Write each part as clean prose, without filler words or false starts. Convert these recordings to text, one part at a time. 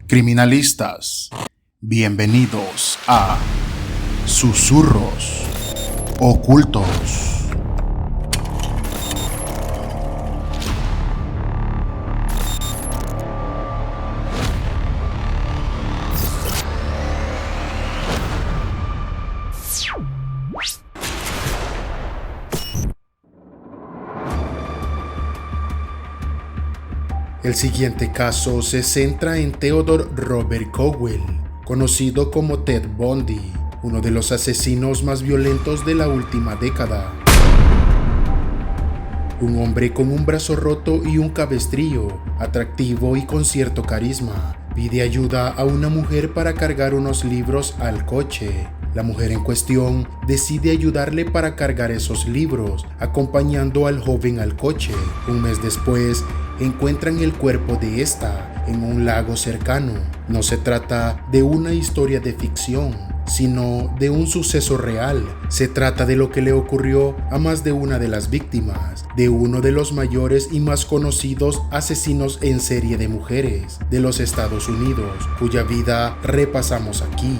Criminalistas, bienvenidos a Susurros Ocultos. El siguiente caso se centra en Theodore Robert Cowell, conocido como Ted Bundy, uno de los asesinos más violentos de la última década. Un hombre con un brazo roto y un cabestrillo, atractivo y con cierto carisma, pide ayuda a una mujer para cargar unos libros al coche. La mujer en cuestión decide ayudarle para cargar esos libros, acompañando al joven al coche. Un mes después, encuentran el cuerpo de esta en un lago cercano. No se trata de una historia de ficción, sino de un suceso real. Se trata de lo que le ocurrió a más de una de las víctimas, de uno de los mayores y más conocidos asesinos en serie de mujeres de los Estados Unidos, cuya vida repasamos aquí.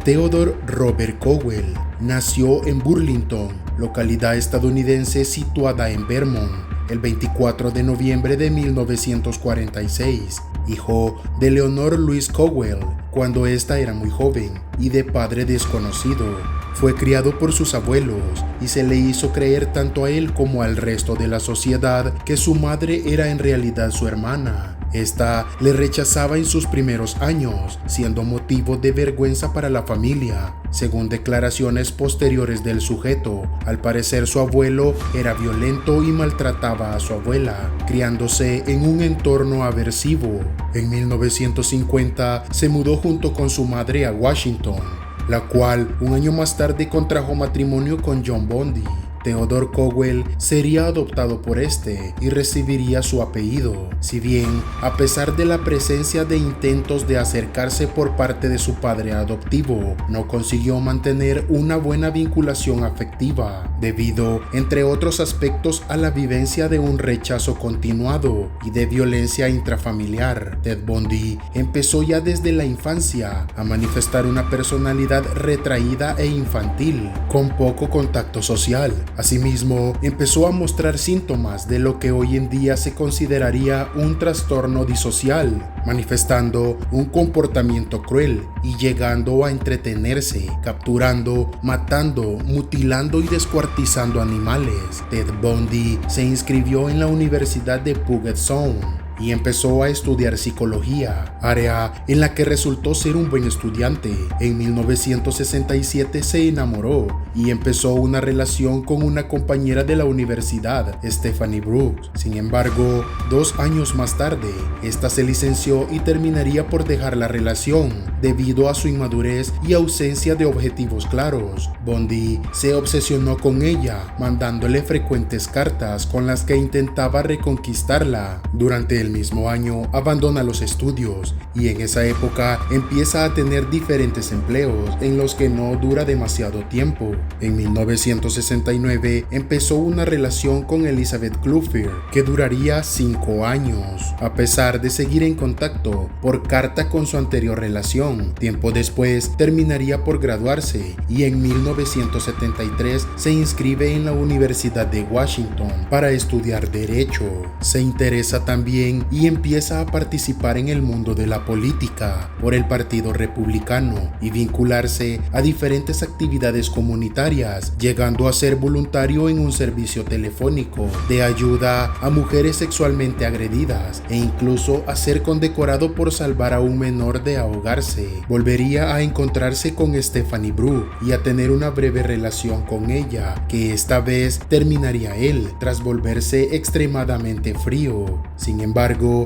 Theodore Robert Cowell nació en Burlington, localidad estadounidense situada en Vermont, el 24 de noviembre de 1946, hijo de Leonor Louise Cowell, cuando ésta era muy joven, y de padre desconocido. Fue criado por sus abuelos y se le hizo creer tanto a él como al resto de la sociedad que su madre era en realidad su hermana. Esta le rechazaba en sus primeros años, siendo motivo de vergüenza para la familia. Según declaraciones posteriores del sujeto, al parecer su abuelo era violento y maltrataba a su abuela, criándose en un entorno aversivo. En 1950 se mudó junto con su madre a Washington, la cual un año más tarde contrajo matrimonio con John Bundy. Theodore Cowell sería adoptado por este y recibiría su apellido. Si bien, a pesar de la presencia de intentos de acercarse por parte de su padre adoptivo, no consiguió mantener una buena vinculación afectiva, debido, entre otros aspectos, a la vivencia de un rechazo continuado y de violencia intrafamiliar. Ted Bundy empezó ya desde la infancia a manifestar una personalidad retraída e infantil, con poco contacto social. Asimismo, empezó a mostrar síntomas de lo que hoy en día se consideraría un trastorno disocial, manifestando un comportamiento cruel y llegando a entretenerse, capturando, matando, mutilando y descuartizando animales. Ted Bundy se inscribió en la Universidad de Puget Sound y empezó a estudiar psicología, área en la que resultó ser un buen estudiante. En 1967 se enamoró y empezó una relación con una compañera de la universidad, Stephanie Brooks. Sin embargo, 2 años más tarde, esta se licenció y terminaría por dejar la relación debido a su inmadurez y ausencia de objetivos claros. Bundy se obsesionó con ella, mandándole frecuentes cartas con las que intentaba reconquistarla. Durante el mismo año abandona los estudios y en esa época empieza a tener diferentes empleos en los que no dura demasiado tiempo. En 1969 empezó una relación con Elizabeth Cluffer que duraría 5 años, a pesar de seguir en contacto por carta con su anterior relación. Tiempo después terminaría por graduarse y en 1973 se inscribe en la Universidad de Washington para estudiar Derecho. Se interesa también y empieza a participar en el mundo de la política por el Partido Republicano y vincularse a diferentes actividades comunitarias, llegando a ser voluntario en un servicio telefónico de ayuda a mujeres sexualmente agredidas e incluso a ser condecorado por salvar a un menor de ahogarse. Volvería a encontrarse con Stephanie Brooks y a tener una breve relación con ella, que esta vez terminaría él tras volverse extremadamente frío. Sin embargo,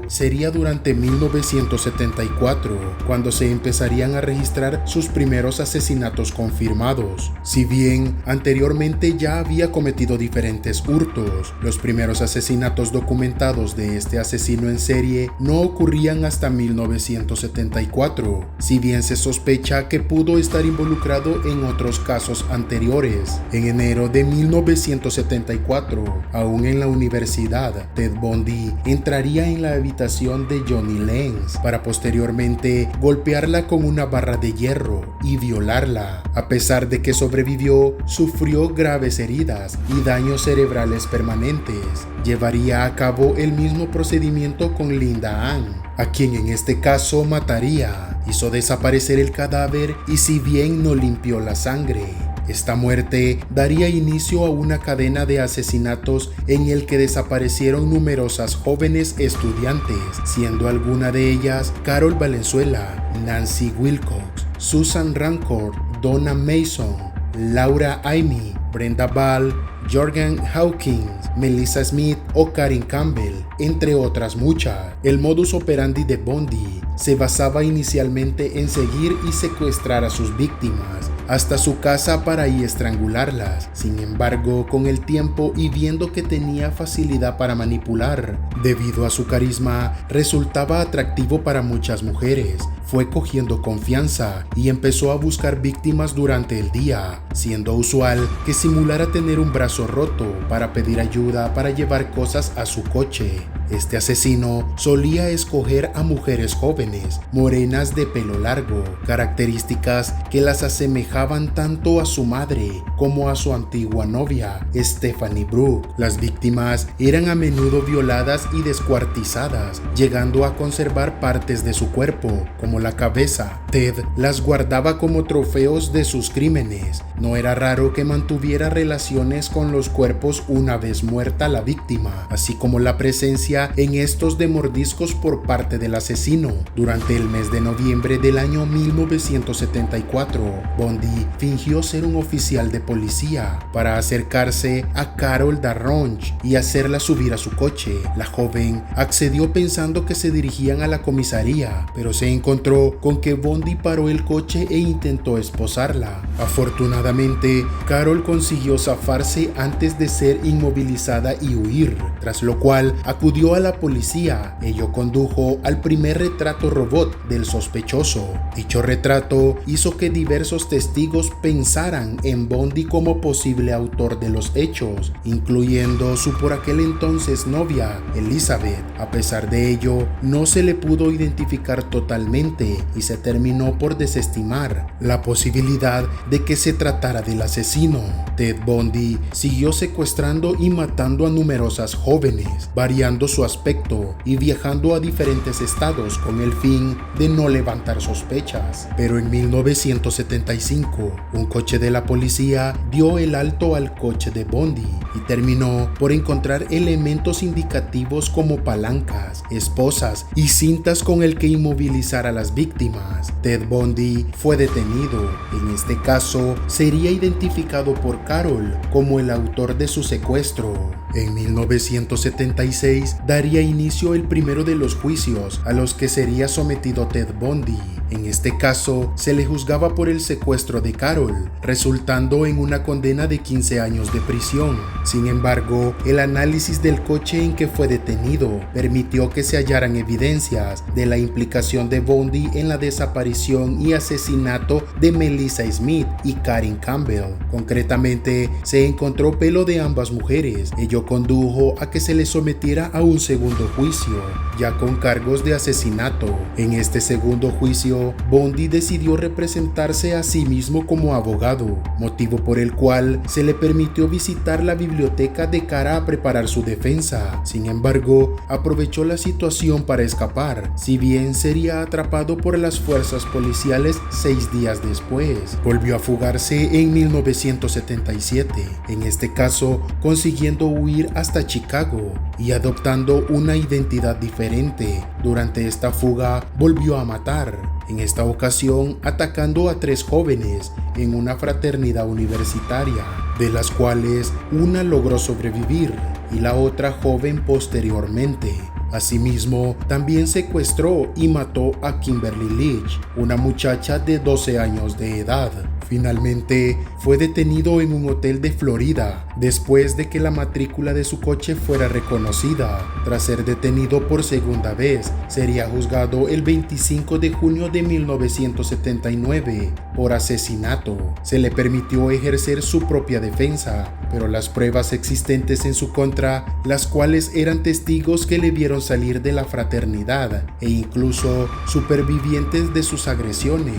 sería durante 1974 cuando se empezarían a registrar sus primeros asesinatos confirmados. Si bien anteriormente ya había cometido diferentes hurtos, los primeros asesinatos documentados de este asesino en serie no ocurrían hasta 1974, si bien se sospecha que pudo estar involucrado en otros casos anteriores. En enero de 1974, aún en la universidad, Ted Bundy entraría en la habitación de Johnny Lenz para posteriormente golpearla con una barra de hierro y violarla. A pesar de que sobrevivió, sufrió graves heridas y daños cerebrales permanentes. Llevaría a cabo el mismo procedimiento con Linda Ann, a quien en este caso mataría. Hizo desaparecer el cadáver y si bien no limpió la sangre, esta muerte daría inicio a una cadena de asesinatos en el que desaparecieron numerosas jóvenes estudiantes, siendo alguna de ellas Carol Valenzuela, Nancy Wilcox, Susan Rancourt, Donna Mason, Laura Aimee, Brenda Ball, Jorgen Hawkins, Melissa Smith o Karen Campbell, entre otras muchas. El modus operandi de Bundy se basaba inicialmente en seguir y secuestrar a sus víctimas hasta su casa para ahí estrangularlas. Sin embargo, con el tiempo y viendo que tenía facilidad para manipular, debido a su carisma, resultaba atractivo para muchas mujeres. Fue cogiendo confianza y empezó a buscar víctimas durante el día, siendo usual que simulara tener un brazo roto para pedir ayuda para llevar cosas a su coche. Este asesino solía escoger a mujeres jóvenes, morenas de pelo largo, características que las asemejaban tanto a su madre como a su antigua novia, Stephanie Brooke. Las víctimas eran a menudo violadas y descuartizadas, llegando a conservar partes de su cuerpo, como la cabeza. Ted las guardaba como trofeos de sus crímenes. No era raro que mantuviera relaciones con los cuerpos una vez muerta la víctima, así como la presencia en estos de mordiscos por parte del asesino. Durante el mes de noviembre del año 1974, Bundy fingió ser un oficial de policía para acercarse a Carol Darronch y hacerla subir a su coche. La joven accedió pensando que se dirigían a la comisaría, pero se encontró con que Bundy paró el coche e intentó esposarla. Afortunadamente, Carol consiguió zafarse antes de ser inmovilizada y huir, tras lo cual acudió a la policía. Ello condujo al primer retrato robot del sospechoso. Dicho retrato hizo que diversos testigos pensaran en Bundy como posible autor de los hechos, incluyendo su por aquel entonces novia, Elizabeth. A pesar de ello, no se le pudo identificar totalmente y se terminó por desestimar la posibilidad de que se tratara del asesino. Ted Bundy siguió secuestrando y matando a numerosas jóvenes, variando su aspecto y viajando a diferentes estados con el fin de no levantar sospechas. Pero en 1975, un coche de la policía dio el alto al coche de Bundy y terminó por encontrar elementos indicativos como palancas, esposas y cintas con el que inmovilizar a las víctimas. Ted Bundy fue detenido. En este caso, sería identificado por Carol como el autor de su secuestro. En 1976 daría inicio el primero de los juicios a los que sería sometido Ted Bundy. En este caso, se le juzgaba por el secuestro de Carol, resultando en una condena de 15 años de prisión. Sin embargo, el análisis del coche en que fue detenido permitió que se hallaran evidencias de la implicación de Bundy en la desaparición y asesinato de Melissa Smith y Karen Campbell. Concretamente, se encontró pelo de ambas mujeres. Ello condujo a que se le sometiera a un segundo juicio, ya con cargos de asesinato. En este segundo juicio, Bundy decidió representarse a sí mismo como abogado, motivo por el cual se le permitió visitar la biblioteca de cara a preparar su defensa. Sin embargo, aprovechó la situación para escapar, si bien sería atrapado por las fuerzas policiales 6 días después. Volvió a fugarse en 1977, en este caso consiguiendo huir hasta Chicago y adoptando una identidad diferente. Durante esta fuga volvió a matar, en esta ocasión atacando a 3 jóvenes en una fraternidad universitaria, de las cuales una logró sobrevivir y la otra joven posteriormente. Asimismo, también secuestró y mató a Kimberly Leach, una muchacha de 12 años de edad. Finalmente, fue detenido en un hotel de Florida después de que la matrícula de su coche fuera reconocida. Tras ser detenido por segunda vez, sería juzgado el 25 de junio de 1979 por asesinato. Se le permitió ejercer su propia defensa, pero las pruebas existentes en su contra, las cuales eran testigos que le vieron salir de la fraternidad e incluso supervivientes de sus agresiones,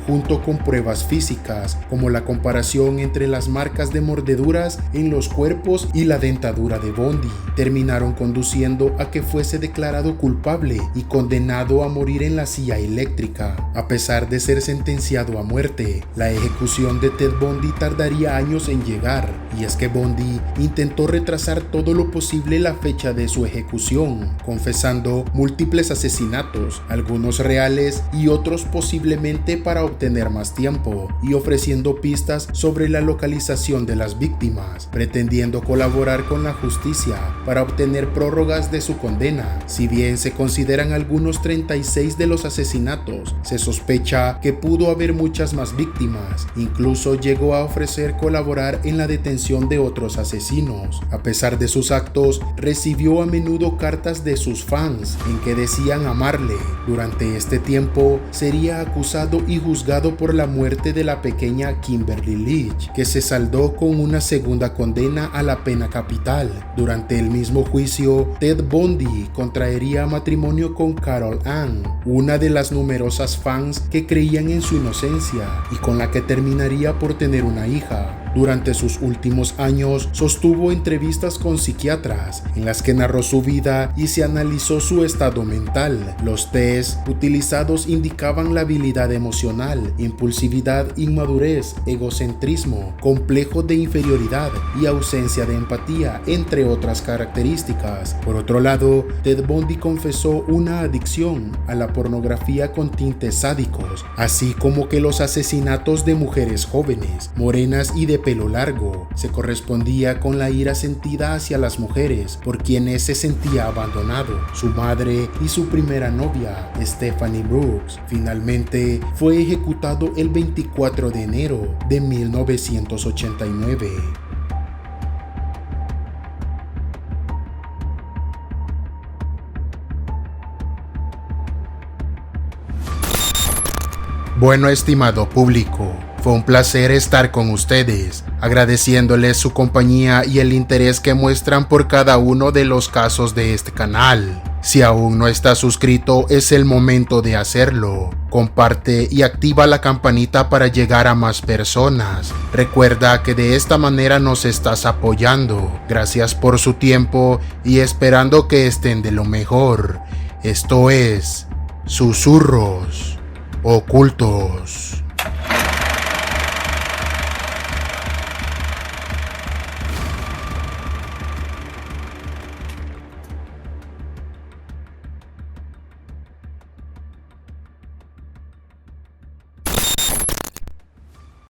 junto con pruebas físicas como la comparación entre las marcas de mordeduras en los cuerpos y la dentadura de Bundy, terminaron conduciendo a que fuese declarado culpable y condenado a morir en la silla eléctrica. A pesar de ser sentenciado a muerte, la ejecución de Ted Bundy tardaría años en llegar, y es que Bundy intentó retrasar todo lo posible la fecha de su ejecución, confesando múltiples asesinatos, algunos reales y otros posiblemente para obtener más tiempo, y ofreciendo pistas sobre la localización de las víctimas, pretendiendo colaborar con la justicia para obtener prórrogas de su condena. Si bien se consideran algunos 36 de los asesinatos, se sospecha que pudo haber muchas más víctimas. Incluso llegó a ofrecer colaborar en la detención de otros asesinos. A pesar de sus actos, recibió a menudo cartas de sus fans en que decían amarle. Durante este tiempo, sería acusado y juzgado por la muerte de la pequeña Kimberly Leach, que se saldó con una segunda condena a la pena capital. Durante el mismo juicio, Ted Bundy contraería matrimonio con Carol Ann, una de las numerosas fans que creían en su inocencia y con la que terminaría por tener una hija. Durante sus últimos años, sostuvo entrevistas con psiquiatras en las que narró su vida y se analizó su estado mental. Los tests utilizados indicaban la habilidad emocional, impulsividad, inmadurez, egocentrismo, complejo de inferioridad y ausencia de empatía, entre otras características. Por otro lado, Ted Bundy confesó una adicción a la pornografía con tintes sádicos, así como que los asesinatos de mujeres jóvenes, morenas y de pelo largo se correspondía con la ira sentida hacia las mujeres por quienes se sentía abandonado. Su madre y su primera novia, Stephanie Brooks, finalmente fue ejecutado el 24 de enero de 1989. Bueno, estimado público, fue un placer estar con ustedes, agradeciéndoles su compañía y el interés que muestran por cada uno de los casos de este canal. Si aún no estás suscrito, es el momento de hacerlo. Comparte y activa la campanita para llegar a más personas. Recuerda que de esta manera nos estás apoyando. Gracias por su tiempo y esperando que estén de lo mejor. Esto es Susurros Ocultos.